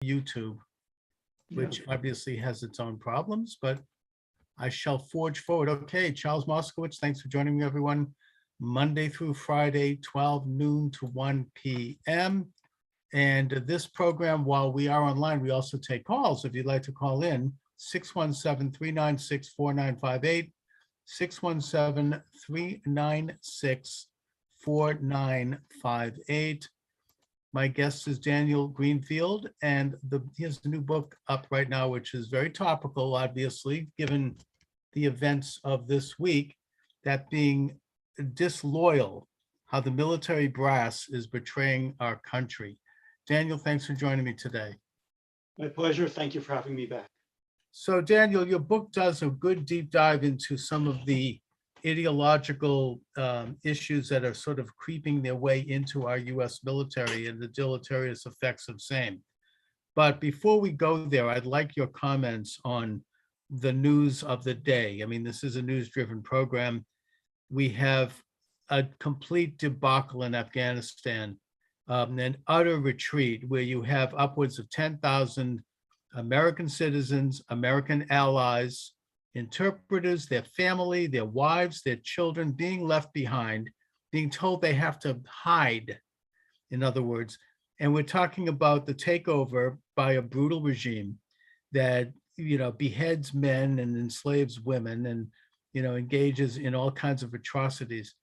YouTube, Yeah. which obviously has its own problems, but I shall forge forward. Okay, Charles Moscowitz, thanks for joining me, everyone. Monday through Friday, 12 noon to 1 p.m. And this program, while we are online, we also take calls. If you'd like to call in, 617-396-4958, 617-396-4958. My guest is Daniel Greenfield, and he has a new book up right now, which is very topical, obviously, given the events of this week, that being Disloyal, how the military brass is betraying our country. Daniel, thanks for joining me today. My pleasure. Thank you for having me back. So Daniel, your book does a good deep dive into some of the ideological issues that are sort of creeping their way into our US military and the deleterious effects of same. But before we go there, I'd like your comments on the news of the day. I mean, this is a news-driven program. We have a complete debacle in Afghanistan, an utter retreat where you have upwards of 10,000 American citizens, American allies, interpreters, their family, their wives, their children being left behind, being told they have to hide, in other words. And we're talking about the takeover by a brutal regime that, beheads men and enslaves women and, engages in all kinds of atrocities.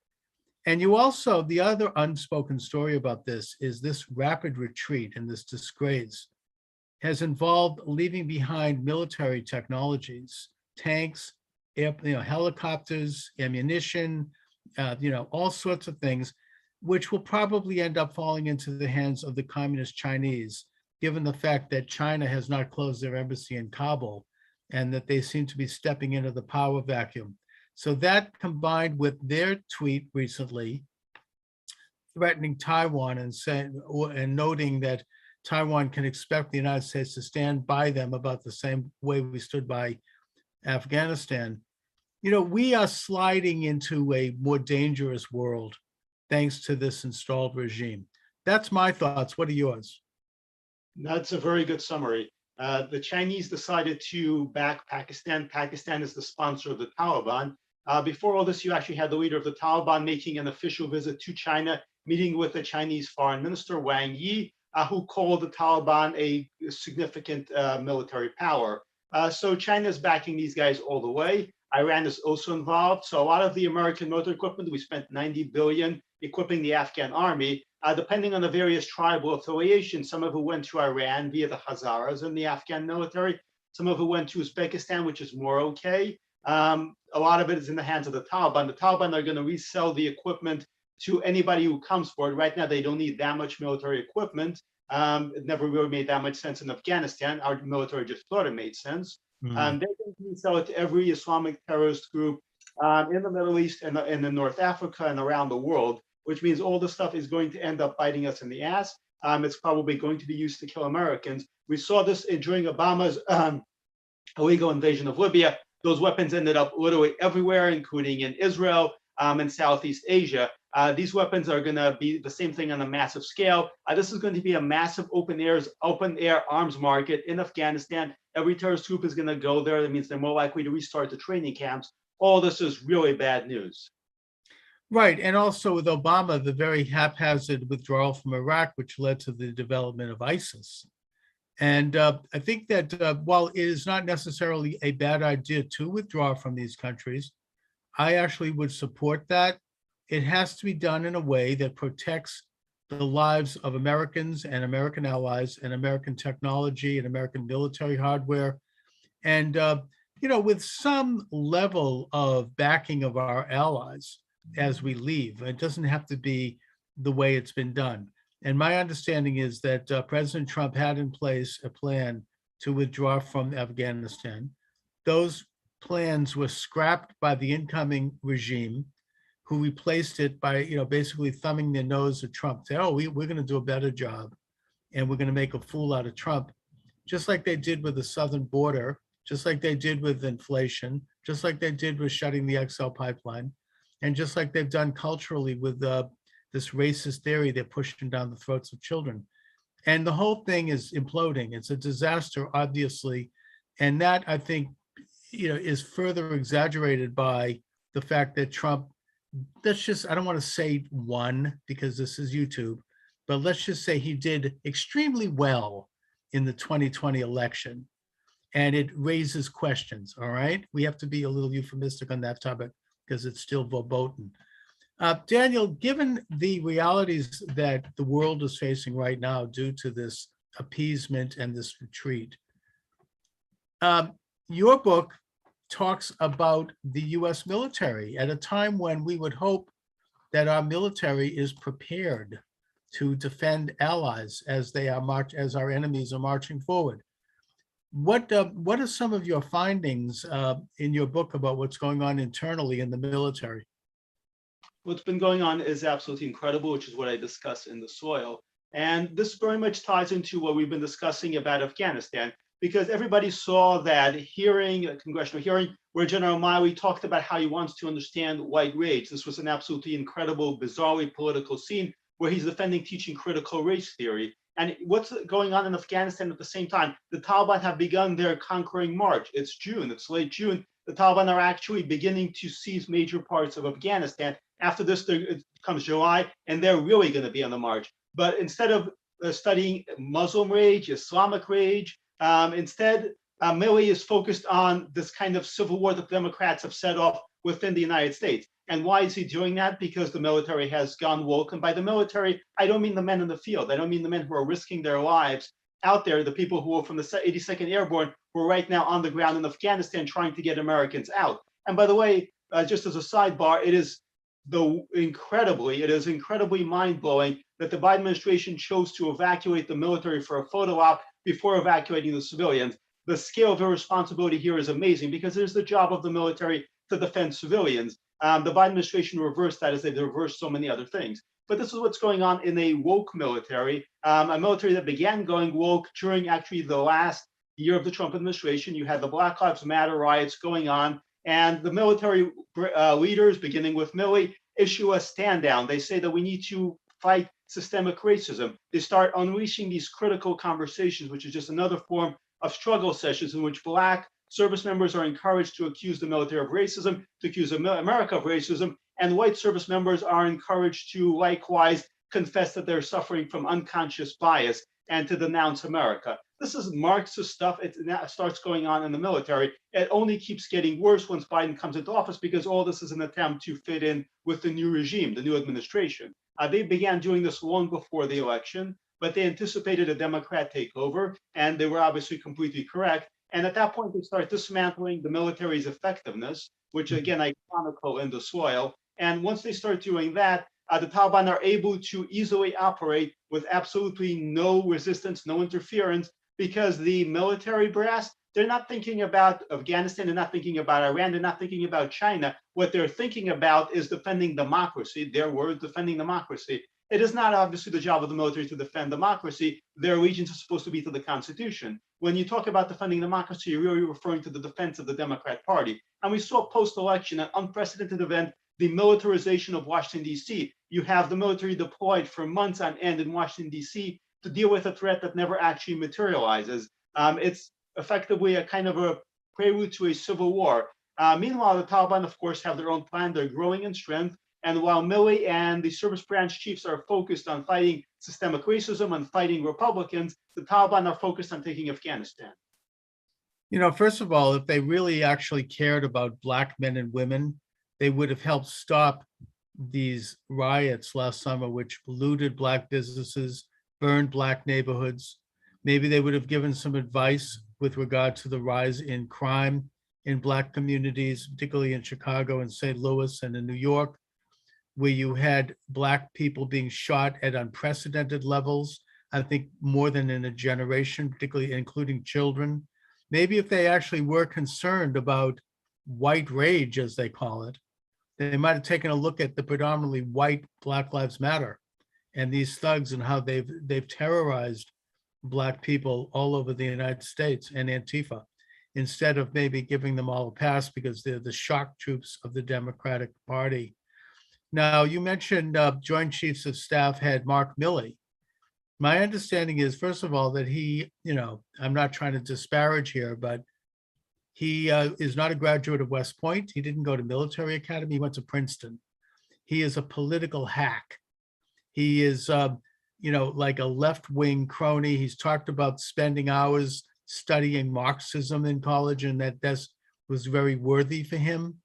And you also, the other unspoken story about this is this rapid retreat and this disgrace has involved leaving behind military technologies, tanks, helicopters, ammunition, all sorts of things, which will probably end up falling into the hands of the communist Chinese, given the fact that China has not closed their embassy in Kabul and that they seem to be stepping into the power vacuum. So that, combined with their tweet recently threatening Taiwan and noting that Taiwan can expect the United States to stand by them about the same way we stood by Afghanistan. We are sliding into a more dangerous world thanks to this installed regime. That's my thoughts. What are yours? That's a very good summary. The Chinese decided to back Pakistan. Pakistan is the sponsor of the Taliban. Before all this, you actually had the leader of the Taliban making an official visit to China, meeting with the Chinese Foreign Minister Wang Yi, who called the Taliban a significant military power. So China is backing these guys all the way. Iran is also involved. So a lot of the American military equipment, we spent $90 billion equipping the Afghan army, depending on the various tribal affiliations. Some of it went to Iran via the Hazaras in the Afghan military. Some of it went to Uzbekistan, which is more okay. A lot of it is in the hands of the Taliban. The Taliban are going to resell the equipment to anybody who comes for it. Right now, they don't need that much military equipment. It never really made that much sense in Afghanistan. Our military just thought it made sense. They're going to resell it to every Islamic terrorist group in the Middle East and in North Africa and around the world, which means all this stuff is going to end up biting us in the ass. It's probably going to be used to kill Americans. We saw this during Obama's illegal invasion of Libya. Those weapons ended up literally everywhere, including in Israel and Southeast Asia. These weapons are going to be the same thing on a massive scale. This is going to be a massive open air arms market in Afghanistan. Every terrorist group is going to go there. That means they're more likely to restart the training camps. All this is really bad news. Right. And also with Obama, the very haphazard withdrawal from Iraq, which led to the development of ISIS. And I think that while it is not necessarily a bad idea to withdraw from these countries, I actually would support that. It has to be done in a way that protects the lives of Americans and American allies and American technology and American military hardware. And, with some level of backing of our allies as we leave. It doesn't have to be the way it's been done. And my understanding is that President Trump had in place a plan to withdraw from Afghanistan. Those plans were scrapped by the incoming regime, who replaced it by, basically thumbing their nose at Trump. Say, oh, we're going to do a better job, and we're going to make a fool out of Trump, just like they did with the southern border, just like they did with inflation, just like they did with shutting the XL pipeline, and just like they've done culturally with this racist theory they're pushing down the throats of children. And the whole thing is imploding. It's a disaster, obviously. And that, I think, is further exaggerated by the fact that Trump, I don't want to say won because this is YouTube, but let's just say he did extremely well in the 2020 election. And it raises questions, all right? We have to be a little euphemistic on that topic because it's still verboten. Daniel, given the realities that the world is facing right now due to this appeasement and this retreat, your book talks about the US military at a time when we would hope that our military is prepared to defend allies as our enemies are marching forward. What are some of your findings in your book about what's going on internally in the military? What's been going on is absolutely incredible, which is what I discuss in The Soil. And this very much ties into what we've been discussing about Afghanistan, because everybody saw that hearing, a congressional hearing, where General Milley talked about how he wants to understand white rage. This was an absolutely incredible, bizarrely political scene where he's defending teaching critical race theory. And what's going on in Afghanistan at the same time? The Taliban have begun their conquering march. It's June, it's late June. The Taliban are actually beginning to seize major parts of Afghanistan. After this, it comes July, and they're really going to be on the march. But instead of studying Muslim rage, Islamic rage, instead, Milley is focused on this kind of civil war that the Democrats have set off within the United States. And why is he doing that? Because the military has gone woke. And by the military, I don't mean the men in the field. I don't mean the men who are risking their lives out there, the people who are from the 82nd Airborne, who are right now on the ground in Afghanistan trying to get Americans out. And by the way, just as a sidebar, it is incredibly mind-blowing that the Biden administration chose to evacuate the military for a photo op before evacuating the civilians. The scale of irresponsibility here is amazing because it is the job of the military to defend civilians. The Biden administration reversed that as they've reversed so many other things. But this is what's going on in a woke military, a military that began going woke during actually the last year of the Trump administration. You had the Black Lives Matter riots going on, and the military leaders, beginning with Milley, issue a stand down. They say that we need to fight systemic racism. They start unleashing these critical conversations, which is just another form of struggle sessions in which Black service members are encouraged to accuse the military of racism, to accuse America of racism, and white service members are encouraged to likewise confess that they're suffering from unconscious bias and to denounce America. This is Marxist stuff. It starts going on in the military. It only keeps getting worse once Biden comes into office because all this is an attempt to fit in with the new regime, the new administration. They began doing this long before the election, but they anticipated a Democrat takeover, and they were obviously completely correct. And at that point, they start dismantling the military's effectiveness, which again, I chronicle in The Soil. And once they start doing that, the Taliban are able to easily operate with absolutely no resistance, no interference, because the military brass, they're not thinking about Afghanistan, they're not thinking about Iran, they're not thinking about China. What they're thinking about is defending democracy, their word, defending democracy. It is not obviously the job of the military to defend democracy. Their allegiance is supposed to be to the Constitution. When you talk about defending democracy, you're really referring to the defense of the Democrat Party. And we saw post-election an unprecedented event, the militarization of Washington, D.C. You have the military deployed for months on end in Washington, D.C. to deal with a threat that never actually materializes. It's effectively a kind of a prelude to a civil war. Meanwhile, the Taliban, of course, have their own plan. They're growing in strength. And while Milley and the service branch chiefs are focused on fighting systemic racism and fighting Republicans, the Taliban are focused on taking Afghanistan. First of all, if they really actually cared about Black men and women, they would have helped stop these riots last summer, which looted Black businesses, burned Black neighborhoods. Maybe they would have given some advice with regard to the rise in crime in Black communities, particularly in Chicago and St. Louis and in New York, where you had Black people being shot at unprecedented levels, I think more than in a generation, particularly including children. Maybe if they actually were concerned about white rage, as they call it, they might have taken a look at the predominantly white Black Lives Matter and these thugs and how they've terrorized Black people all over the United States and Antifa, instead of maybe giving them all a pass because they're the shock troops of the Democratic Party. Now, you mentioned Joint Chiefs of Staff head Mark Milley. My understanding is, first of all, that he, I'm not trying to disparage here, but he is not a graduate of West Point. He didn't go to military academy. He went to Princeton. He is a political hack. He is, like a left-wing crony. He's talked about spending hours studying Marxism in college, and that was very worthy for him.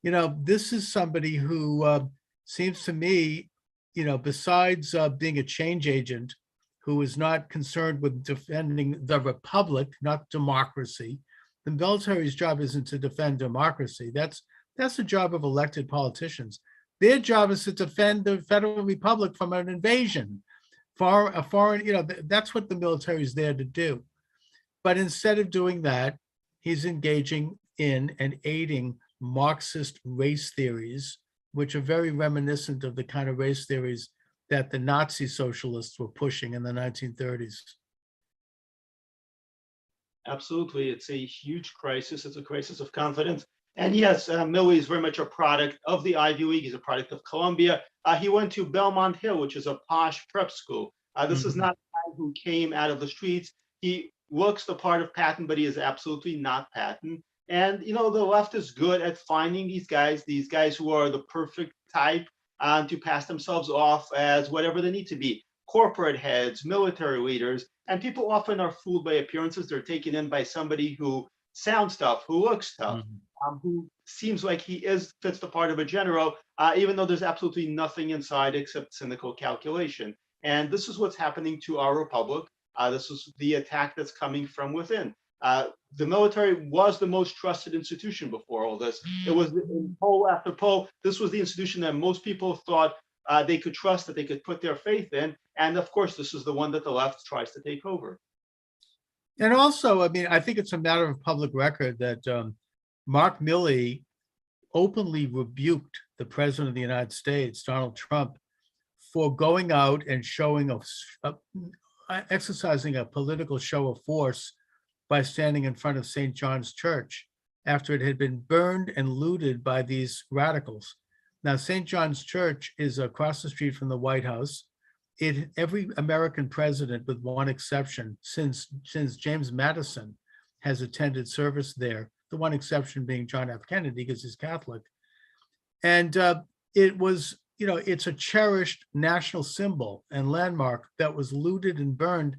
This is somebody who seems to me, besides being a change agent, who is not concerned with defending the republic, not democracy. The military's job isn't to defend democracy. That's the job of elected politicians. Their job is to defend the federal republic from an invasion, a foreign, that's what the military is there to do. But instead of doing that, he's engaging in and aiding Marxist race theories, which are very reminiscent of the kind of race theories that the Nazi socialists were pushing in the 1930s. Absolutely. It's a huge crisis. It's a crisis of confidence. And yes, Milley is very much a product of the Ivy League. He's a product of Columbia. He went to Belmont Hill, which is a posh prep school. This is not a guy who came out of the streets. He looks the part of Patton, but he is absolutely not Patton. And, the left is good at finding these guys who are the perfect type to pass themselves off as whatever they need to be. Corporate heads, military leaders, and people often are fooled by appearances. They're taken in by somebody who sounds tough, who looks tough, who seems like he fits the part of a general, even though there's absolutely nothing inside except cynical calculation. And this is what's happening to our republic. This is the attack that's coming from within. The military was the most trusted institution before all this. It was in poll after poll. This was the institution that most people thought they could trust, that they could put their faith in. And of course, this is the one that the left tries to take over. And also, I think it's a matter of public record that Mark Milley openly rebuked the president of the United States, Donald Trump, for going out and exercising a political show of force by standing in front of St. John's Church after it had been burned and looted by these radicals. Now, St. John's Church is across the street from the White House. Every American president, with one exception, since James Madison, has attended service there, the one exception being John F. Kennedy, because he's Catholic. And it was, it's a cherished national symbol and landmark that was looted and burned.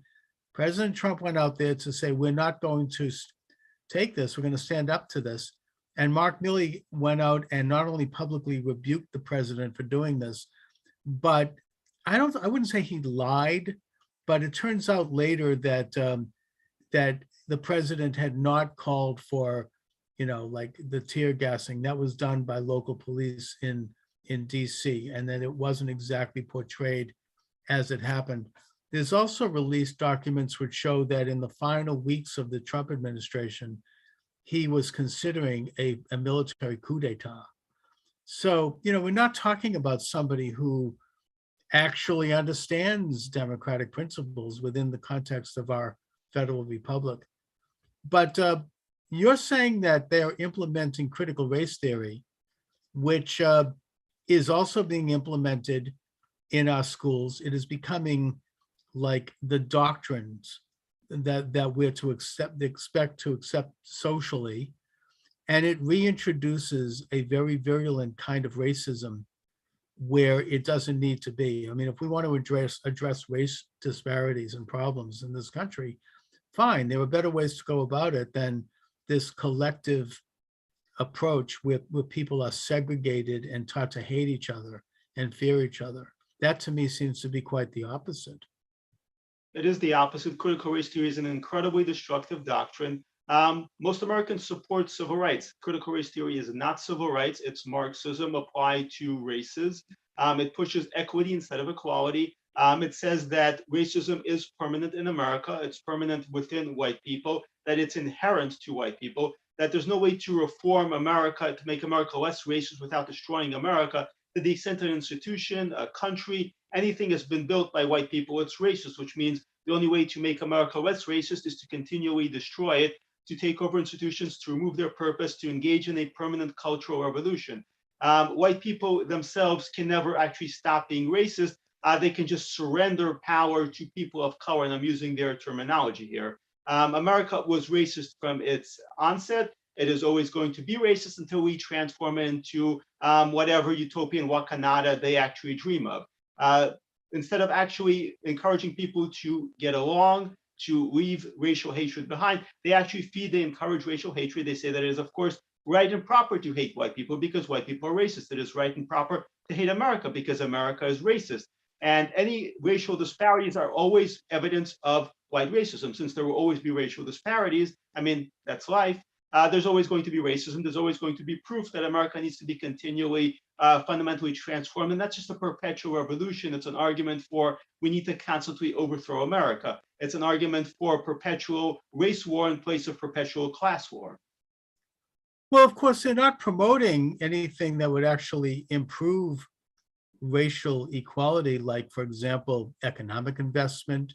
President Trump went out there to say, we're not going to take this, we're going to stand up to this. And Mark Milley went out and not only publicly rebuked the president for doing this, but I wouldn't say he lied, but it turns out later that that the president had not called for, like the tear gassing that was done by local police in DC, and that it wasn't exactly portrayed as it happened. There's also released documents which show that in the final weeks of the Trump administration, he was considering a military coup d'etat. So, we're not talking about somebody who actually understands democratic principles within the context of our federal republic. But you're saying that they're implementing critical race theory, which is also being implemented in our schools. It is becoming like the doctrines that we're to expect to accept socially. And it reintroduces a very virulent kind of racism where it doesn't need to be. If we want to address race disparities and problems in this country, fine. There are better ways to go about it than this collective approach where people are segregated and taught to hate each other and fear each other. That to me seems to be quite the opposite. It is the opposite. Critical race theory is an incredibly destructive doctrine. Most Americans support civil rights. Critical race theory is not civil rights. It's Marxism applied to races. It pushes equity instead of equality. It says that racism is permanent in America. It's permanent within white people, that it's inherent to white people, that there's no way to reform America, to make America less racist without destroying America. To the extent an institution, a country, anything has been built by white people, it's racist, which means the only way to make America less racist is to continually destroy it, to take over institutions, to remove their purpose, to engage in a permanent cultural revolution. White people themselves can never actually stop being racist they can just surrender power to people of color. And I'm using their terminology here. America was racist from its onset. It is always going to be racist until we transform it into whatever utopian Wakanada they actually dream of. Instead of actually encouraging people to get along, to leave racial hatred behind, they actually feed, they encourage racial hatred. They say that it is, of course, right and proper to hate white people because white people are racist. It is right and proper to hate America because America is racist. And any racial disparities are always evidence of white racism. Since there will always be racial disparities, I mean, that's life. There's always going to be racism. There's always going to be proof that America needs to be continually, fundamentally transformed. And that's just a perpetual revolution. It's an argument for we need to constantly overthrow America. It's an argument for perpetual race war in place of perpetual class war. Well, of course, they're not promoting anything that would actually improve racial equality, like, for example, economic investment,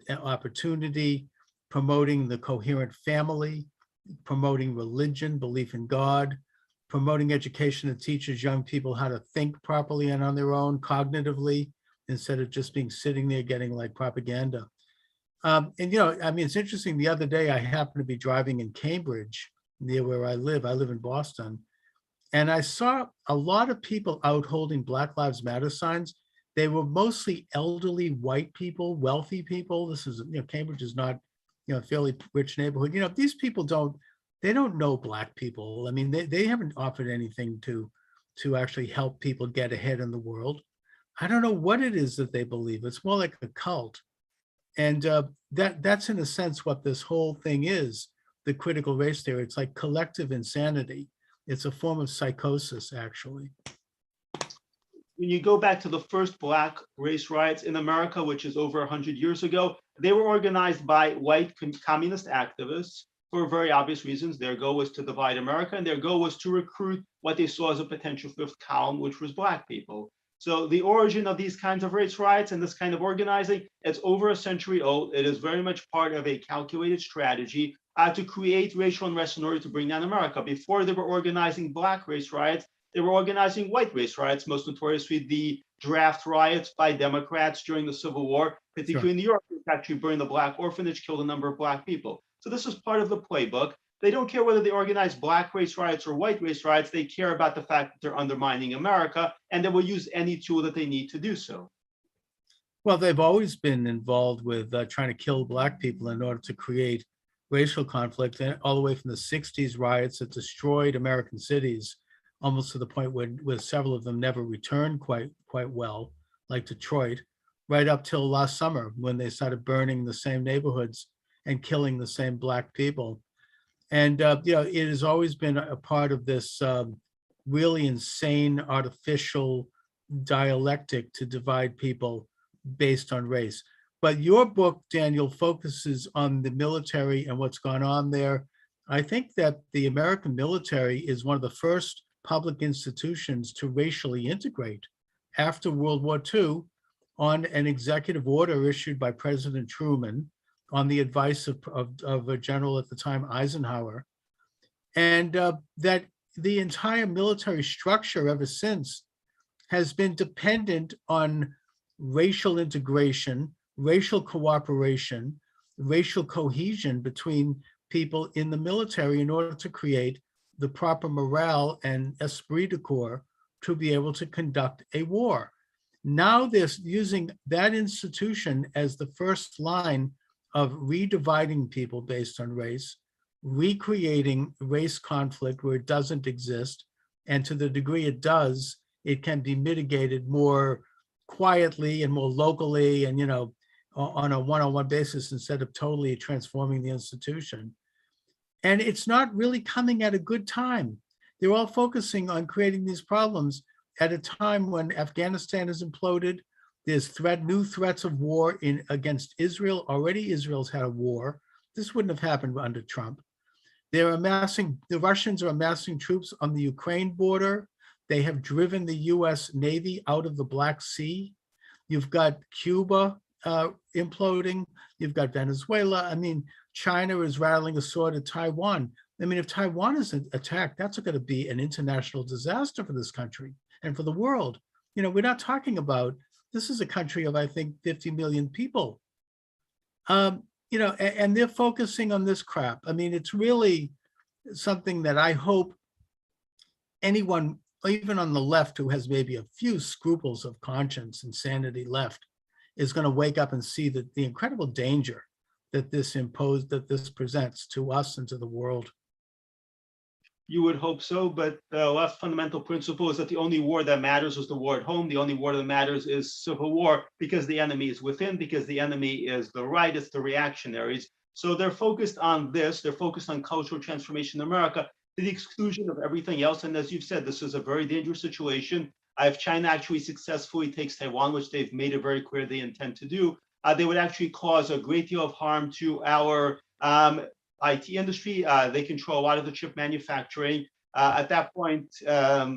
opportunity, promoting the coherent family, promoting religion, belief in God, promoting education that teaches young people how to think properly and on their own cognitively, instead of just being sitting there getting like propaganda. And, you know, I mean, it's interesting. The other day, I happened to be driving in Cambridge, near where I live. I live in Boston. And I saw a lot of people out holding Black Lives Matter signs. They were mostly elderly white people, wealthy people. This is, you know, Cambridge is not, you know, a fairly rich neighborhood. You know, these people don't know Black people. I mean, they haven't offered anything to actually help people get ahead in the world. I don't know what it is that they believe. It's more like a cult. And that's in a sense what this whole thing is, the critical race theory. It's like collective insanity. It's a form of psychosis, actually. When you go back to the first Black race riots in America, which is over 100 years ago, they were organized by white communist activists for very obvious reasons. Their goal was to divide America, and their goal was to recruit what they saw as a potential fifth column, which was Black people. So the origin of these kinds of race riots and this kind of organizing, it's over a century old. It is very much part of a calculated strategy to create racial unrest in order to bring down America. Before they were organizing Black race riots, they were organizing white race riots, most notoriously the draft riots by Democrats during the Civil War, particularly in New York, which actually burned the Black orphanage, killed a number of Black people. So this is part of the playbook. They don't care whether they organize Black race riots or white race riots. They care about the fact that they're undermining America, and they will use any tool that they need to do so. Well, they've always been involved with trying to kill Black people in order to create racial conflict, and all the way from the 60s riots that destroyed American cities, almost to the point where several of them never returned quite well, like Detroit, right up till last summer when they started burning the same neighborhoods and killing the same Black people. And you know, it has always been a part of this really insane artificial dialectic to divide people based on race. But your book, Daniel, focuses on the military and what's gone on there. I think that the American military is one of the first public institutions to racially integrate after World War II on an executive order issued by President Truman on the advice of a general at the time, Eisenhower. And that the entire military structure ever since has been dependent on racial integration, racial cooperation, racial cohesion between people in the military in order to create the proper morale and esprit de corps to be able to conduct a war. Now they're using that institution as the first line of redividing people based on race, recreating race conflict where it doesn't exist, and to the degree it does, it can be mitigated more quietly and more locally and, you know, on a one-on-one basis instead of totally transforming the institution. And it's not really coming at a good time. They're all focusing on creating these problems at a time when Afghanistan has imploded. There's new threats of war against Israel. Already Israel's had a war. This wouldn't have happened under Trump. The Russians are amassing troops on the Ukraine border. They have driven the US Navy out of the Black Sea. You've got Cuba imploding. You've got Venezuela. I mean, China is rattling a sword at Taiwan. I mean, if Taiwan is attacked, that's going to be an international disaster for this country and for the world. You know, we're not talking about This is a country of, I think, 50 million people. And they're focusing on this crap. I mean, it's really something that I hope anyone, even on the left, who has maybe a few scruples of conscience and sanity left, is going to wake up and see that the incredible danger that this presents to us and to the world. You would hope so, but the left fundamental principle is that the only war that matters is the war at home. The only war that matters is civil war, because the enemy is within, because the enemy is the right, it's the reactionaries. So they're focused on this. They're focused on cultural transformation in America to the exclusion of everything else. And as you've said, this is a very dangerous situation. If China actually successfully takes Taiwan, which they've made it very clear they intend to do, they would actually cause a great deal of harm to our IT industry. They control a lot of the chip manufacturing. At that point, I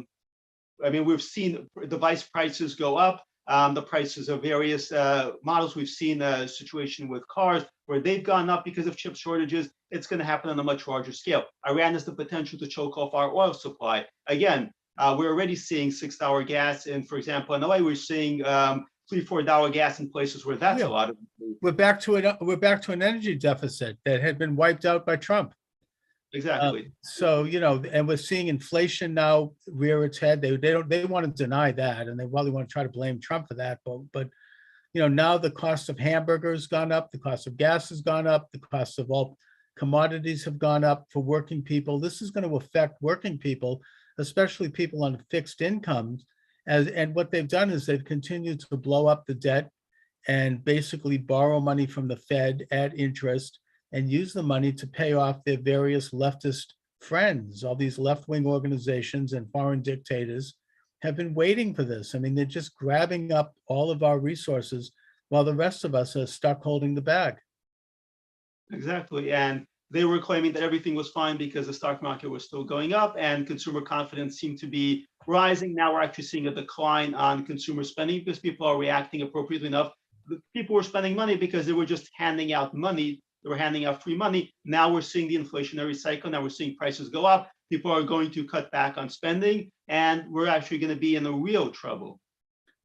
mean, we've seen device prices go up, the prices of various models. We've seen a situation with cars where they've gone up because of chip shortages. It's going to happen on a much larger scale. Iran has the potential to choke off our oil supply. Again, we're already seeing $6 gas. And for example, in LA, we're seeing $3-4 gas in places where that's a lot of. We're back to an energy deficit that had been wiped out by Trump. Exactly. So, and we're seeing inflation now rear its head. They want to deny that, and they really want to try to blame Trump for that. But now the cost of hamburgers gone up, the cost of gas has gone up, the cost of all commodities have gone up for working people. This is going to affect working people, especially people on fixed incomes. And what they've done is they've continued to blow up the debt and basically borrow money from the Fed at interest and use the money to pay off their various leftist friends. All these left-wing organizations and foreign dictators have been waiting for this. I mean, they're just grabbing up all of our resources while the rest of us are stuck holding the bag. Exactly. And they were claiming that everything was fine because the stock market was still going up and consumer confidence seemed to be rising. Now we're actually seeing a decline on consumer spending because people are reacting appropriately enough. People were spending money because they were just handing out money. They were handing out free money. Now we're seeing the inflationary cycle. Now we're seeing prices go up. People are going to cut back on spending, and we're actually going to be in a real trouble.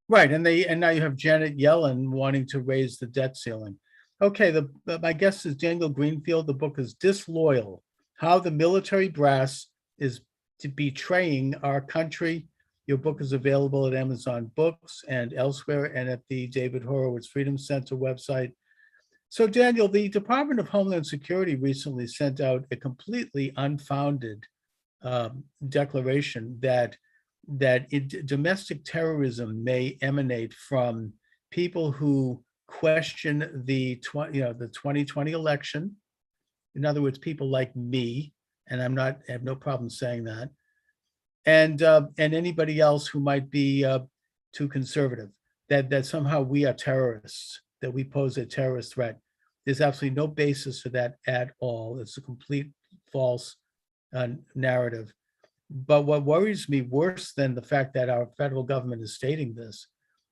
Right. And now you have Janet Yellen wanting to raise the debt ceiling. Okay, my guest is Daniel Greenfield. The book is Disloyal: How the Military Brass is Betraying Our Country. Your book is available at Amazon Books and elsewhere, and at the David Horowitz Freedom Center website. So, Daniel, the Department of Homeland Security recently sent out a completely unfounded declaration that domestic terrorism may emanate from people who question the 2020 election. In other words, people like me, and I have no problem saying that, and anybody else who might be too conservative, that somehow we are terrorists, that we pose a terrorist threat. There's absolutely no basis for that at all. It's a complete false narrative. But what worries me worse than the fact that our federal government is stating this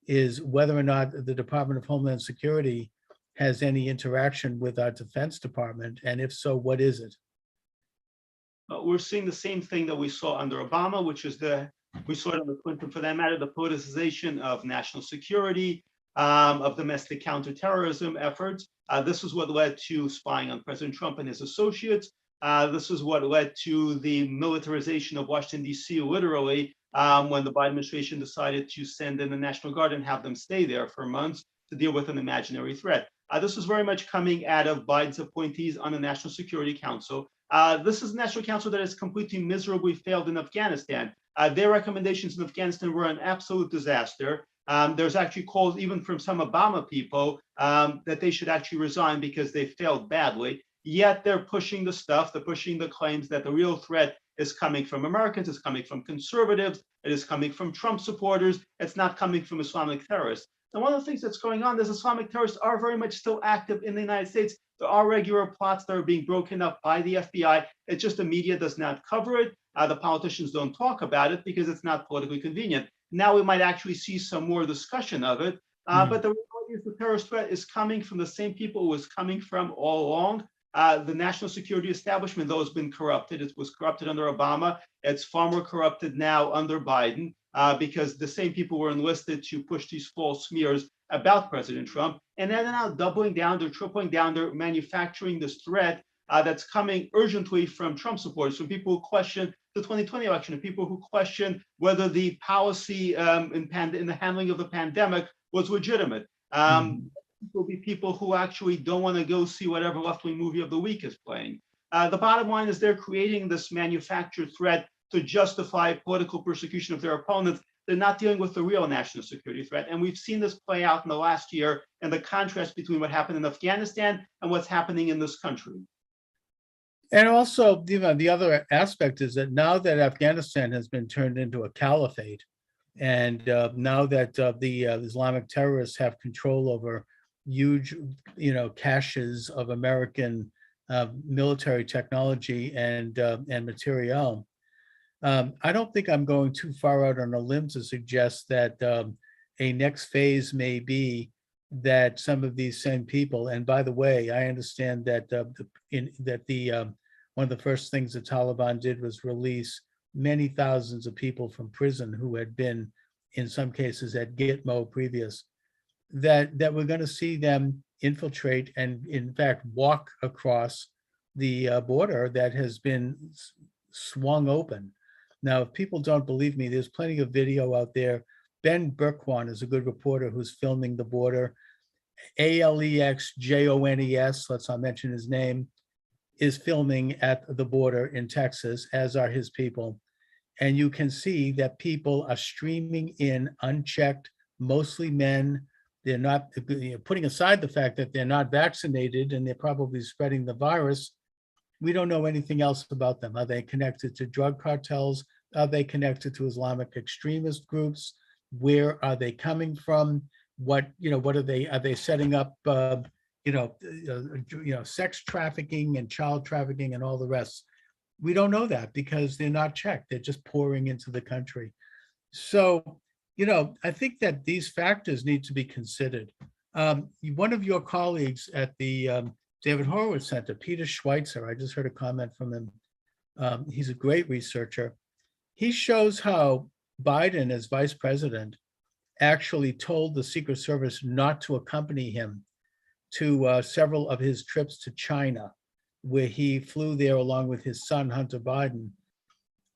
is whether or not the Department of Homeland Security has any interaction with our Defense Department, and if so, what is it? We're seeing the same thing that we saw under Obama, which is we saw it under Clinton for that matter, the politicization of national security, of domestic counterterrorism efforts. This is what led to spying on President Trump and his associates. This is what led to the militarization of Washington, D.C., literally, when the Biden administration decided to send in the National Guard and have them stay there for months to deal with an imaginary threat. This is very much coming out of Biden's appointees on the National Security Council. This is a National Council that has completely miserably failed in Afghanistan. Their recommendations in Afghanistan were an absolute disaster. There's actually calls even from some Obama people that they should actually resign because they failed badly. Yet they're pushing the stuff, they're pushing the claims that the real threat is coming from Americans, it's coming from conservatives, it is coming from Trump supporters, it's not coming from Islamic terrorists. And one of the things that's going on is Islamic terrorists are very much still active in the United States. There are regular plots that are being broken up by the FBI. It's just the media does not cover it. The politicians don't talk about it because it's not politically convenient. Now we might actually see some more discussion of it. But the reality is the terrorist threat is coming from the same people it was coming from all along. The national security establishment, though, has been corrupted. It was corrupted under Obama. It's far more corrupted now under Biden. because the same people were enlisted to push these false smears about President Trump. And then they're now doubling down, they're tripling down, they're manufacturing this threat that's coming urgently from Trump supporters, from people who question the 2020 election, and people who question whether the policy in the handling of the pandemic was legitimate. Will be people who actually don't want to go see whatever left-wing movie of the week is playing. The bottom line is they're creating this manufactured threat to justify political persecution of their opponents. They're not dealing with the real national security threat. And we've seen this play out in the last year and the contrast between what happened in Afghanistan and what's happening in this country. And also, the other aspect is that now that Afghanistan has been turned into a caliphate, and now that the Islamic terrorists have control over huge, caches of American military technology and materiel, I don't think I'm going too far out on a limb to suggest that a next phase may be that some of these same people, and by the way, I understand that one of the first things the Taliban did was release many thousands of people from prison who had been, in some cases, at Gitmo previous, that we're going to see them infiltrate and, in fact, walk across the border that has been swung open. Now, if people don't believe me, there's plenty of video out there. Ben Berkwan is a good reporter who's filming the border. ALEXJONES, let's not mention his name, is filming at the border in Texas, as are his people. And you can see that people are streaming in unchecked, mostly men. They're not, putting aside the fact that they're not vaccinated and they're probably spreading the virus, we don't know anything else about them. Are they connected to drug cartels? Are they connected to Islamic extremist groups? Where are they coming from? What are they setting up, sex trafficking and child trafficking and all the rest? We don't know that because they're not checked. They're just pouring into the country. So, I think that these factors need to be considered. One of your colleagues at the David Horowitz Center, Peter Schweitzer, I just heard a comment from him. He's a great researcher. He shows how Biden, as vice president, actually told the Secret Service not to accompany him to several of his trips to China, where he flew there along with his son, Hunter Biden.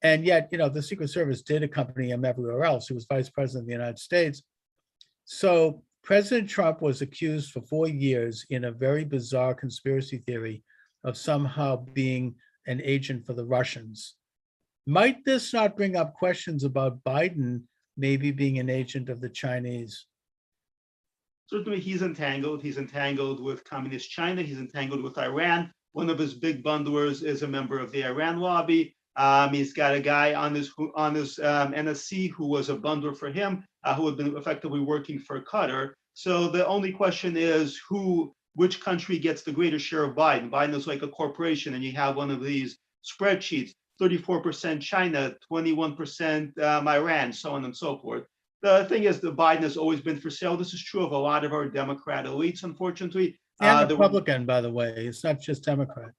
And yet, the Secret Service did accompany him everywhere else. He was vice president of the United States. So President Trump was accused for 4 years in a very bizarre conspiracy theory of somehow being an agent for the Russians. Might this not bring up questions about Biden maybe being an agent of the Chinese? Certainly he's entangled. He's entangled with communist China. He's entangled with Iran. One of his big bundlers is a member of the Iran lobby. He's got a guy on his NSC who was a bundler for him, who had been effectively working for Qatar. So the only question is which country gets the greater share of Biden? Biden is like a corporation, and you have one of these spreadsheets, 34% China, 21% Iran, so on and so forth. The thing is that Biden has always been for sale. This is true of a lot of our Democrat elites, unfortunately. And Republican, by the way. It's not just Democrat.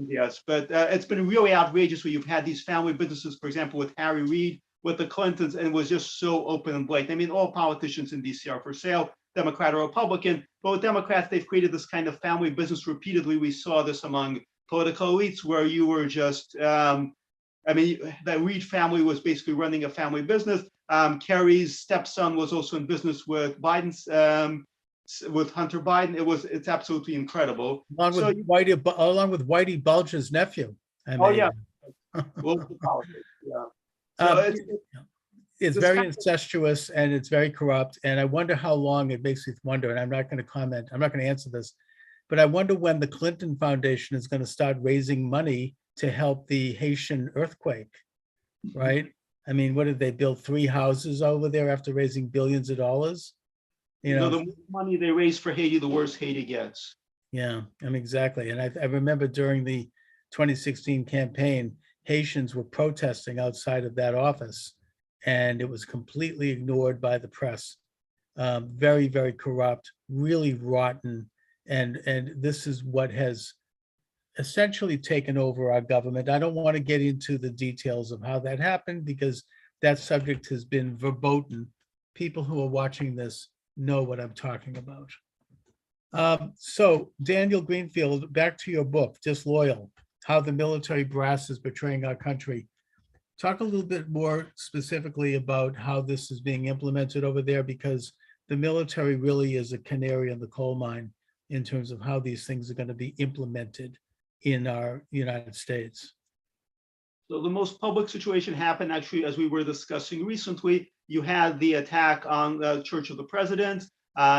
Yes, but it's been really outrageous where you've had these family businesses, for example, with Harry Reid, with the Clintons, and it was just so open and blatant. I mean, all politicians in DC are for sale, Democrat or Republican, but with Democrats, they've created this kind of family business repeatedly. We saw this among political elites where you were just, the Reid family was basically running a family business. Kerry's stepson was also in business with Biden's, with Hunter Biden. It's absolutely incredible. Along with Whitey Bulge's nephew. Yeah. Well, yeah. So it's very incestuous and it's very corrupt. And I wonder how long it makes me wonder, and I'm not going to comment, I'm not going to answer this, but I wonder when the Clinton Foundation is going to start raising money to help the Haitian earthquake, right? I mean, what did they build 3 houses over there after raising billions of dollars? The more money they raise for Haiti, the worse Haiti gets. Yeah, exactly. And I remember during the 2016 campaign, Haitians were protesting outside of that office, and it was completely ignored by the press. Very, very corrupt, really rotten. And this is what has essentially taken over our government. I don't want to get into the details of how that happened because that subject has been verboten. People who are watching this know what I'm talking about. So Daniel Greenfield, back to your book, Disloyal, How the Military Brass is Betraying Our Country. Talk a little bit more specifically about how this is being implemented over there, because the military really is a canary in the coal mine in terms of how these things are going to be implemented in our United States. So the most public situation happened actually, as we were discussing recently. You had the attack on the Church of the President.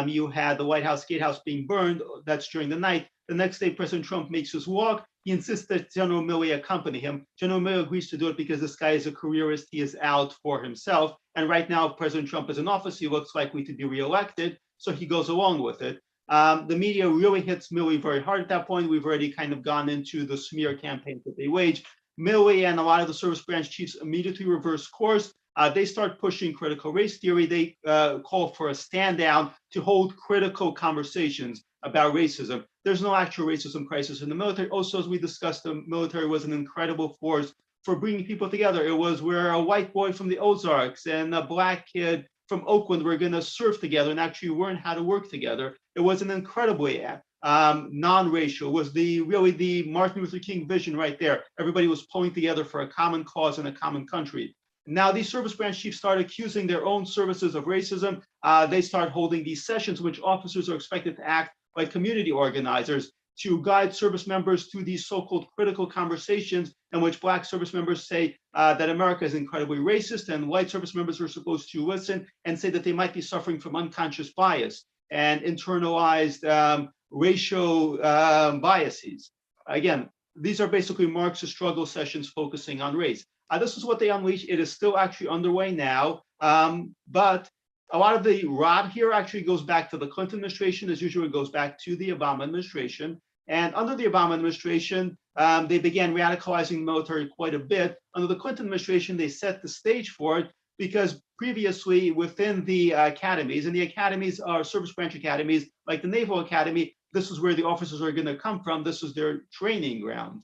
You had the White House Gatehouse being burned. That's during the night. The next day, President Trump makes his walk. He insists that General Milley accompany him. General Milley agrees to do it because this guy is a careerist. He is out for himself. And right now, President Trump is in office. He looks likely to be reelected. So he goes along with it. The media really hits Milley very hard at that point. We've already kind of gone into the smear campaign that they wage. Milley and a lot of the service branch chiefs immediately reverse course. They start pushing critical race theory. They call for a stand down to hold critical conversations about racism. There's no actual racism crisis in the military. Also, as we discussed, the military was an incredible force for bringing people together. It was where a white boy from the Ozarks and a black kid from Oakland were going to surf together and actually learn how to work together. It was an incredibly non-racial, was really the Martin Luther King vision right there. Everybody was pulling together for a common cause and a common country. Now these service branch chiefs start accusing their own services of racism. They start holding these sessions in which officers are expected to act like community organizers to guide service members through these so-called critical conversations in which Black service members say that America is incredibly racist, and white service members are supposed to listen and say that they might be suffering from unconscious bias and internalized racial biases. Again, these are basically Marxist struggle sessions focusing on race. This is what they unleash. It is still actually underway now, but a lot of the rot here actually goes back to the Clinton administration. As usual, it goes back to the Obama administration. And under the Obama administration, they began radicalizing the military quite a bit. Under the Clinton administration, they set the stage for it because previously within the academies, and the academies are service branch academies, like the Naval Academy, this is where the officers are going to come from. This is their training ground.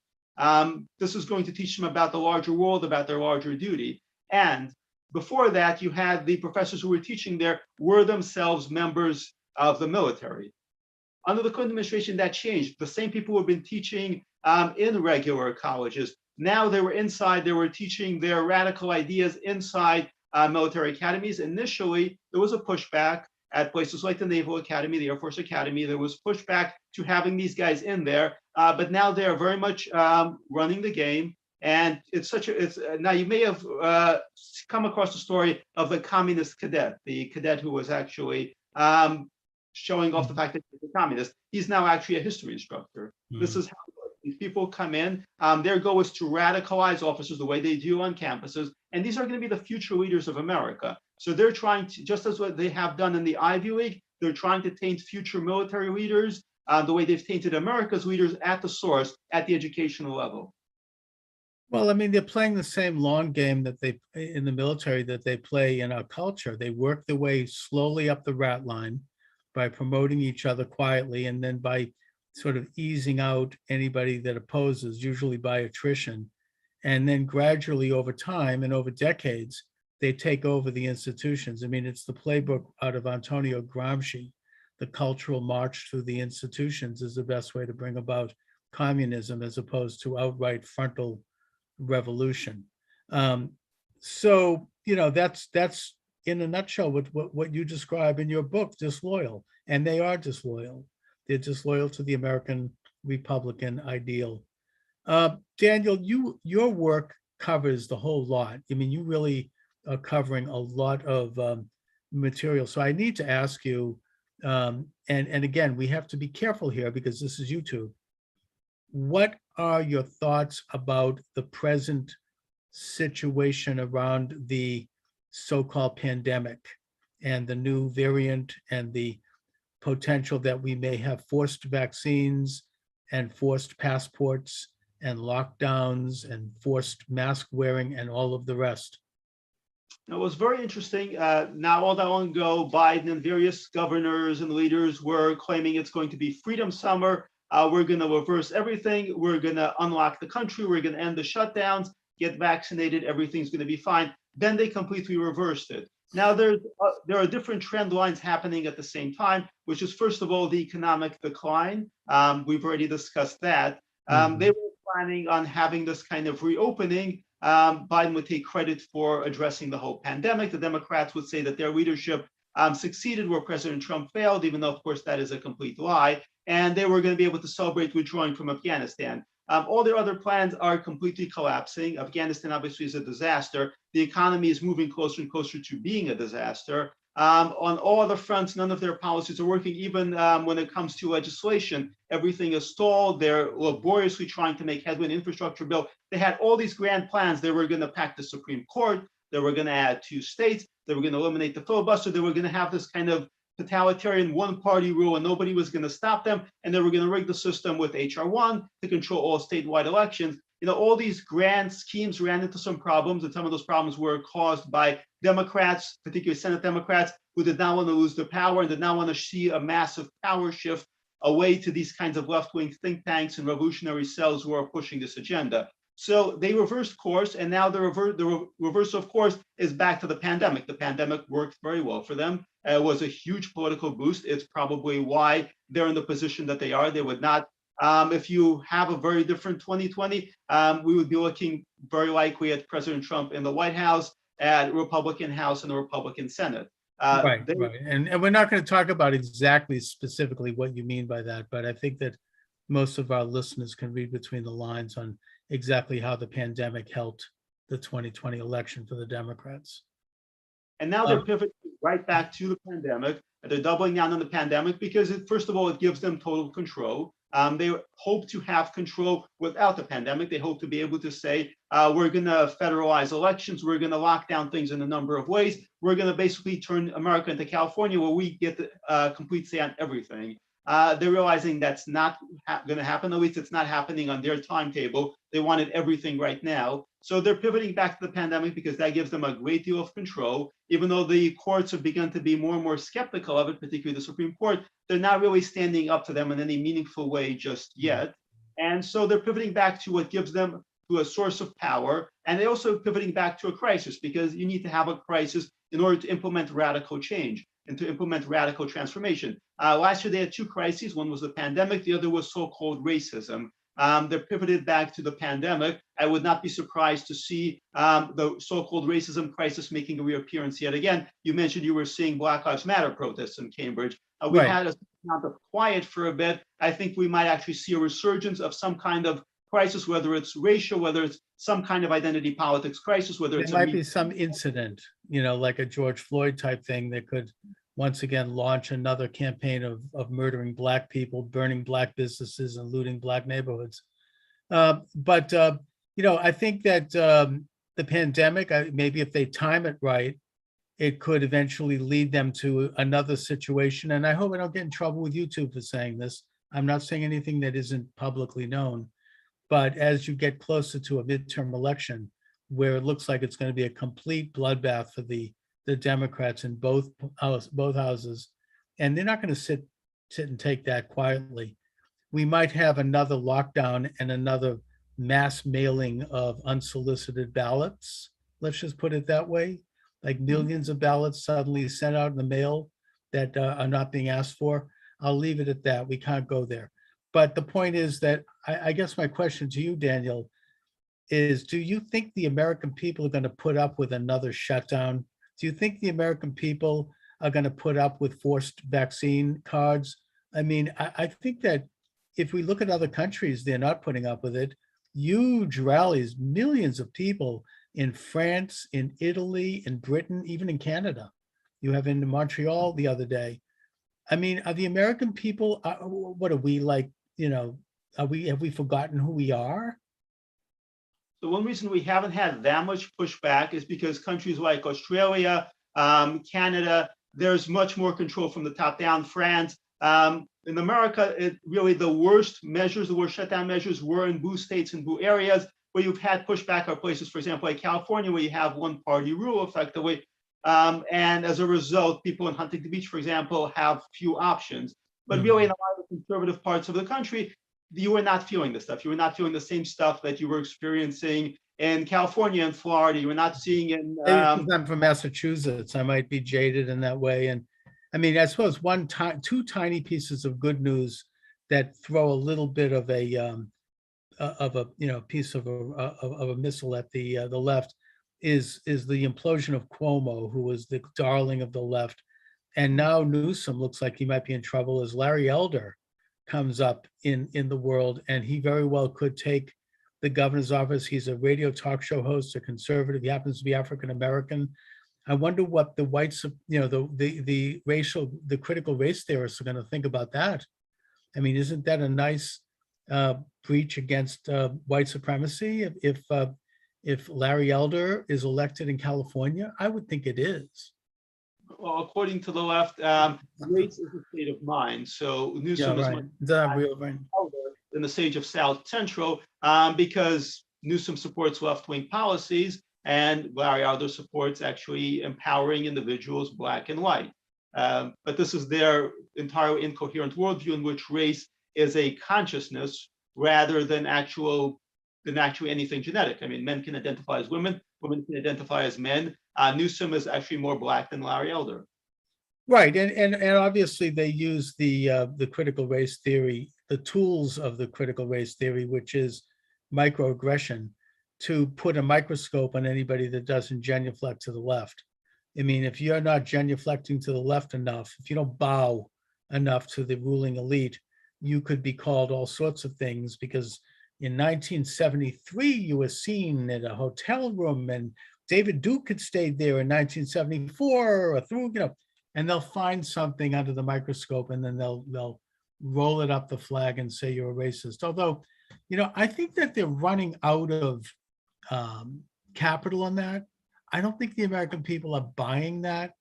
This is going to teach them about the larger world, about their larger duty. And before that, you had the professors who were teaching there were themselves members of the military. Under the Clinton administration, that changed. The same people who have been teaching in regular colleges, now they were inside, they were teaching their radical ideas inside military academies. Initially, there was a pushback at places like the Naval Academy, the Air Force Academy. There was pushback to having these guys in there, but now they are very much running the game. And now you may have come across the story of the communist cadet, the cadet who was actually showing off the fact that he's a communist. He's now actually a history instructor. This is how these people come in. Their goal is to radicalize officers the way they do on campuses. And these are going to be the future leaders of America. So they're trying to, just as what they have done in the Ivy League, they're trying to taint future military leaders the way they've tainted America's leaders at the source, at the educational level. Well, I mean, they're playing the same long game that they in the military that they play in our culture. They work their way slowly up the rat line by promoting each other quietly, and then by sort of easing out anybody that opposes, usually by attrition. And then gradually over time and over decades, they take over the institutions. I mean, it's the playbook out of Antonio Gramsci. The cultural march through the institutions is the best way to bring about communism as opposed to outright frontal revolution. So, you know, that's in a nutshell what you describe in your book, Disloyal. And they are disloyal. They're disloyal to the American Republican ideal. Daniel, your work covers the whole lot. I mean, you really are covering a lot of material. So I need to ask you, and again, we have to be careful here because this is YouTube. What are your thoughts about the present situation around the so-called pandemic and the new variant and the potential that we may have forced vaccines and forced passports and lockdowns and forced mask wearing and all of the rest? It was very interesting. Not all that long ago, Biden and various governors and leaders were claiming it's going to be Freedom Summer. We're going to reverse everything. We're going to unlock the country. We're going to end the shutdowns, get vaccinated. Everything's going to be fine. then they completely reversed it. Now, there are different trend lines happening at the same time, which is, first of all, the economic decline. We've already discussed that. They were planning on having this kind of reopening. Biden would take credit for addressing the whole pandemic. The Democrats would say that their leadership succeeded where President Trump failed, even though, of course, that is a complete lie. And they were going to be able to celebrate withdrawing from Afghanistan. All their other plans are completely collapsing. Afghanistan obviously is a disaster. The economy is moving closer and closer to being a disaster. On all other fronts, none of their policies are working, even when it comes to legislation. Everything is stalled. They're laboriously trying to make headway infrastructure bill. They had all these grand plans. They were going to pack the Supreme Court. They were going to add 2 states. They were going to eliminate the filibuster. They were going to have this kind of totalitarian one-party rule, and nobody was going to stop them. And they were going to rig the system with HR 1 to control all statewide elections. All these grand schemes ran into some problems, and some of those problems were caused by Democrats, particularly Senate Democrats, who did not want to lose their power and did not want to see a massive power shift away to these kinds of left-wing think tanks and revolutionary cells who are pushing this agenda. So they reversed course, and now the reverse of course is back to the pandemic. The pandemic worked very well for them. It was a huge political boost. It's probably why they're in the position that they are. They would not, if you have a very different 2020, we would be looking very likely at President Trump in the White House, at Republican House and the Republican Senate. Right. And we're not going to talk about exactly specifically what you mean by that, but I think that most of our listeners can read between the lines on exactly how the pandemic helped the 2020 election for the Democrats. And now they're pivoting right back to the pandemic. They're doubling down on the pandemic because, first of all, it gives them total control. They hope to have control without the pandemic. They hope to be able to say, we're going to federalize elections. We're going to lock down things in a number of ways. We're going to basically turn America into California, where we get the complete say on everything. They're realizing that's not going to happen. At least it's not happening on their timetable. They wanted everything right now. So they're pivoting back to the pandemic because that gives them a great deal of control. Even though the courts have begun to be more and more skeptical of it, particularly the Supreme Court, they're not really standing up to them in any meaningful way just yet. And so they're pivoting back to what gives them to a source of power. And they're also pivoting back to a crisis, because you need to have a crisis in order to implement radical change and to implement radical transformation. Last year, they had 2 crises. One was the pandemic. The other was so-called racism. They're pivoted back to the pandemic. I would not be surprised to see the so-called racism crisis making a reappearance yet again. You mentioned you were seeing Black Lives Matter protests in Cambridge. We had a amount of quiet for a bit. I think we might actually see a resurgence of some kind of crisis, whether it's racial, whether it's some kind of identity politics crisis, whether it's might be some incident, like a George Floyd type thing that could once again launch another campaign of murdering Black people, burning Black businesses, and looting Black neighborhoods. But I think that the pandemic, maybe if they time it right, it could eventually lead them to another situation. And I hope I don't get in trouble with YouTube for saying this. I'm not saying anything that isn't publicly known. But as you get closer to a midterm election, where it looks like it's going to be a complete bloodbath for the Democrats in both houses, and they're not going to sit and take that quietly, we might have another lockdown and another mass mailing of unsolicited ballots. Let's just put it that way, like millions of ballots suddenly sent out in the mail that are not being asked for. I'll leave it at that. We can't go there. But the point is that I guess my question to you, Daniel, is do you think the American people are going to put up with another shutdown? Do you think the American people are going to put up with forced vaccine cards? I mean, I think that if we look at other countries, they're not putting up with it. Huge rallies, millions of people in France, in Italy, in Britain, even in Canada. You have in Montreal the other day. I mean, are the American people, what are we like, have we forgotten who we are? The one reason we haven't had that much pushback is because countries like Australia, Canada, there's much more control from the top down. France, in America, really the worst shutdown measures were in blue states and blue areas where you've had pushback are places, for example, like California, where you have one party rule effectively. And as a result, people in Huntington Beach, for example, have few options. But really, in a lot of the conservative parts of the country, you were not feeling this stuff. You were not feeling the same stuff that you were experiencing in California and Florida. You're not seeing it in, Maybe because I'm from Massachusetts, I might be jaded in that way. And I mean, I suppose two tiny pieces of good news that throw a little bit of a piece of a missile at the left is the implosion of Cuomo, who was the darling of the left, and now Newsom looks like he might be in trouble as Larry Elder comes up in the world, and he very well could take the governor's office. He's a radio talk show host, a conservative. He happens to be African American. I wonder what the whites, the critical race theorists are going to think about that. I mean, isn't that a nice breach against white supremacy if Larry Elder is elected in California? I would think it is. Well, according to the left, race is a state of mind. So Newsom is much in the stage of South Central because Newsom supports left-wing policies and Larry Elder supports actually empowering individuals, black and white. But this is their entirely incoherent worldview in which race is a consciousness rather than actually anything genetic. I mean, men can identify as women, women can identify as men. Newsom is actually more black than Larry Elder. Right, and obviously they use the critical race theory, the tools of the critical race theory, which is microaggression, to put a microscope on anybody that doesn't genuflect to the left. I mean, if you're not genuflecting to the left enough, if you don't bow enough to the ruling elite, you could be called all sorts of things, because in 1973, you were seen in a hotel room, and David Duke had stayed there in 1974 or through, and they'll find something under the microscope, and then they'll roll it up the flag and say you're a racist. Although, I think that they're running out of capital on that. I don't think the American people are buying that.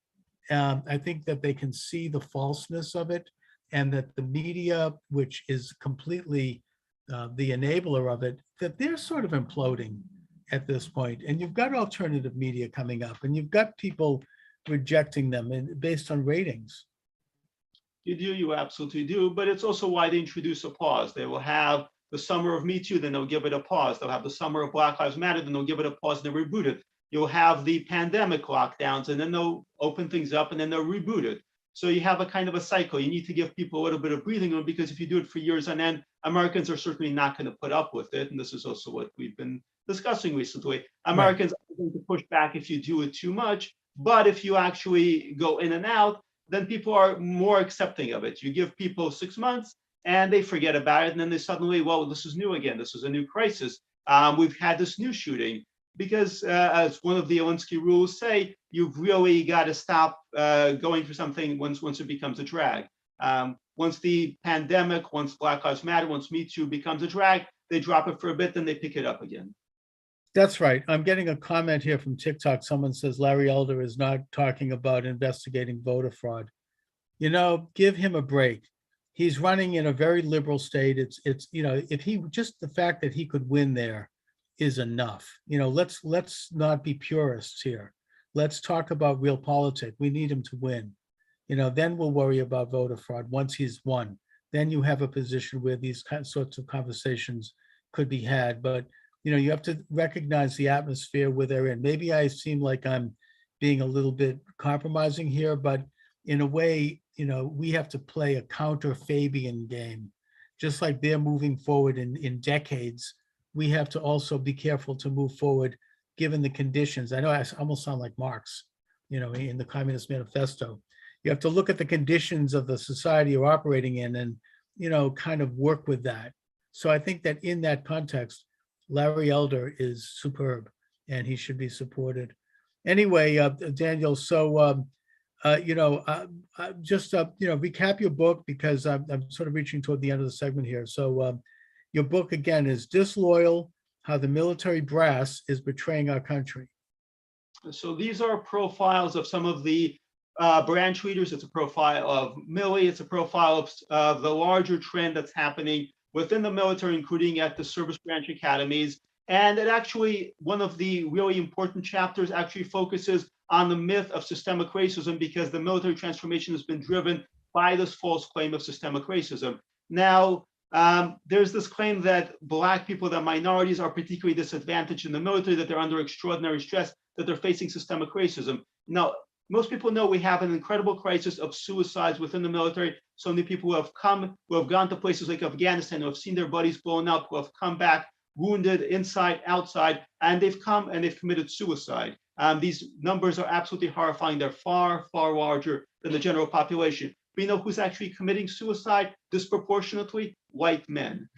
I think that they can see the falseness of it, and that the media, which is completely the enabler of it, that they're sort of imploding at this point. And you've got alternative media coming up, and you've got people rejecting them based on ratings. You do, you absolutely do. But it's also why they introduce a pause. They will have the summer of Me Too, then they'll give it a pause. They'll have the summer of Black Lives Matter, then they'll give it a pause and they'll reboot it. You'll have the pandemic lockdowns, and then they'll open things up and then they'll reboot it. So you have a kind of a cycle. You need to give people a little bit of breathing room, because if you do it for years on end, Americans are certainly not going to put up with it. And this is also what we've been discussing recently. Americans are going to push back if you do it too much. But if you actually go in and out, then people are more accepting of it. You give people 6 months and they forget about it. And then they suddenly, well, this is new again. This is a new crisis. We've had this new shooting. Because as one of the Alinsky rules say, you've really got to stop going for something once it becomes a drag. Once the pandemic, once Black Lives Matter, once Me Too becomes a drag, they drop it for a bit, then they pick it up again. That's right. I'm getting a comment here from TikTok. Someone says Larry Elder is not talking about investigating voter fraud. Give him a break. He's running in a very liberal state. It's if he just the fact that he could win there is enough. Let's not be purists here. Let's talk about real politics. We need him to win. Then we'll worry about voter fraud once he's won. Then you have a position where these sorts of conversations could be had. But you have to recognize the atmosphere where they're in. Maybe I seem like I'm being a little bit compromising here, but in a way, we have to play a counter Fabian game. Just like they're moving forward in decades, we have to also be careful to move forward given the conditions. I know I almost sound like Marx, in the Communist Manifesto. You have to look at the conditions of the society you're operating in and, kind of work with that. So I think that in that context, Larry Elder is superb and he should be supported. Anyway, Daniel, so, just, recap your book, because I'm sort of reaching toward the end of the segment here. So your book again is Disloyal: How the Military Brass is Betraying Our Country. So these are profiles of some of the branch leaders. It's a profile of Milley. It's a profile of the larger trend that's happening within the military, including at the service branch academies. And it actually, one of the really important chapters actually focuses on the myth of systemic racism, because the military transformation has been driven by this false claim of systemic racism. Now, There's this claim that Black people, that minorities are particularly disadvantaged in the military, that they're under extraordinary stress, that they're facing systemic racism. Now, most people know we have an incredible crisis of suicides within the military. So many people who have come, who have gone to places like Afghanistan, who have seen their bodies blown up, who have come back wounded inside, outside, and they've come and they've committed suicide. These numbers are absolutely horrifying. They're far, far larger than the general population. But you know who's actually committing suicide disproportionately? White men.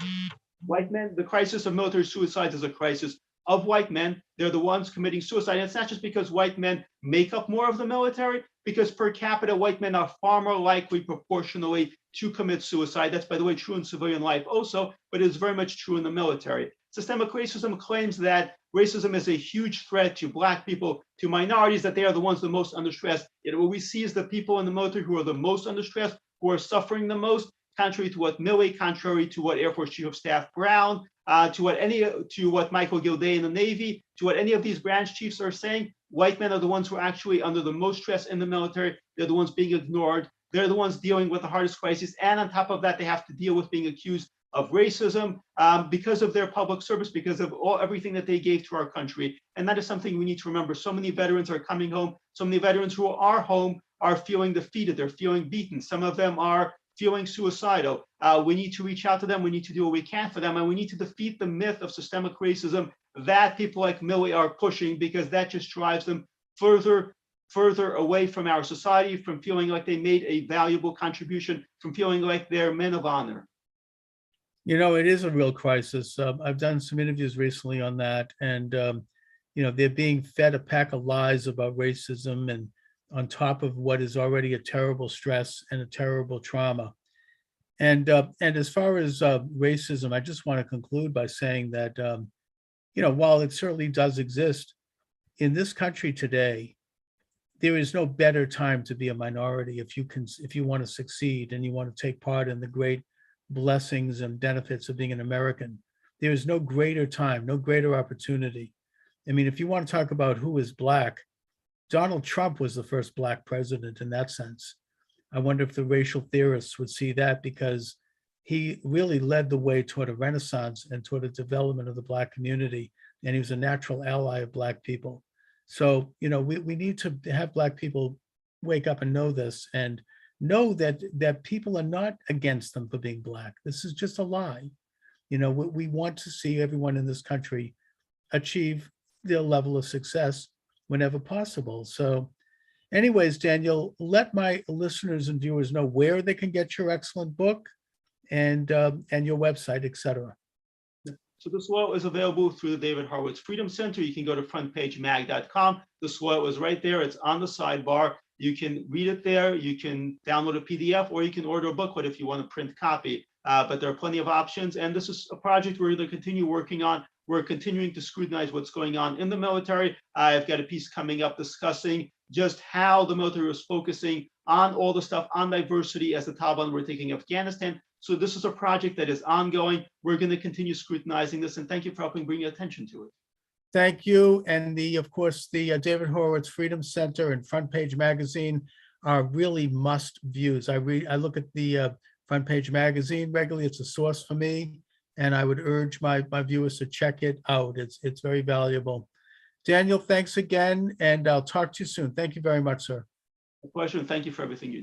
White men, the crisis of military suicides is a crisis of white men. They're the ones committing suicide. And it's not just because white men make up more of the military, because per capita, white men are far more likely proportionally to commit suicide. That's, by the way, true in civilian life also, but it is very much true in the military. Systemic racism claims that racism is a huge threat to Black people, to minorities, that they are the ones the most under stress. Yet what we see is the people in the military who are the most under stress, who are suffering the most, contrary to what Milley, contrary to what Air Force Chief of Staff Brown, to what Michael Gilday in the Navy, to what any of these branch chiefs are saying. White men are the ones who are actually under the most stress in the military. They're the ones being ignored. They're the ones dealing with the hardest crisis. And on top of that, they have to deal with being accused of racism because of their public service, because of everything that they gave to our country. And that is something we need to remember. So many veterans are coming home. So many veterans who are home are feeling defeated. They're feeling beaten. Some of them are feeling suicidal. We need to reach out to them. We need to do what we can for them. And we need to defeat the myth of systemic racism that people like Milley are pushing, because that just drives them further away from our society, from feeling like they made a valuable contribution, from feeling like they're men of honor. You know, it is a real crisis. I've done some interviews recently on that, and you know, they're being fed a pack of lies about racism, and on top of what is already a terrible stress and a terrible trauma. And as far as racism, I just want to conclude by saying that you know, while it certainly does exist in this country today, there is no better time to be a minority if you want to succeed and you want to take part in the great blessings and benefits of being an American. There is no greater time, no greater opportunity. I mean, if you want to talk about who is Black, Donald Trump was the first Black president in that sense. I wonder if the racial theorists would see that, because he really led the way toward a renaissance and toward a development of the Black community, and he was a natural ally of Black people. So, you know, we need to have Black people wake up and know this, and know that people are not against them for being Black. This is just a lie. You know, we want to see everyone in this country achieve their level of success whenever possible. So anyways, Daniel, let my listeners and viewers know where they can get your excellent book and your website, etc. So Disloyal is available through the David Horowitz Freedom Center. You can go to frontpagemag.com. Disloyal is right there. It's on the sidebar. You can read it there. You can download a PDF, or you can order a booklet if you want a print copy. But there are plenty of options. And this is a project we're going to continue working on. We're continuing to scrutinize what's going on in the military. I've got a piece coming up discussing just how the military was focusing on all the stuff on diversity as the Taliban were taking Afghanistan. So this is a project that is ongoing. We're going to continue scrutinizing this, and thank you for helping bring attention to it. Thank you. And of course, the David Horowitz Freedom Center and Front Page Magazine are really must views. I look at the Front Page Magazine regularly. It's a source for me, and I would urge my viewers to check it out. It's very valuable. Daniel, thanks again, and I'll talk to you soon. Thank you very much, sir. A pleasure, and thank you for everything you do.